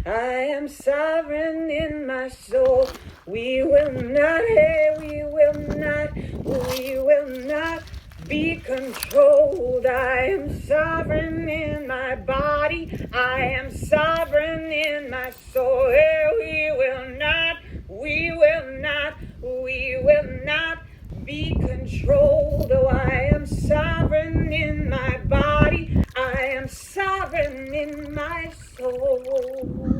I am sovereign in my soul. We will not, we will not be controlled. I am sovereign in my body. I am sovereign in my soul. We will not be controlled. Oh, I am sovereign in my body. I am sovereign in my soul.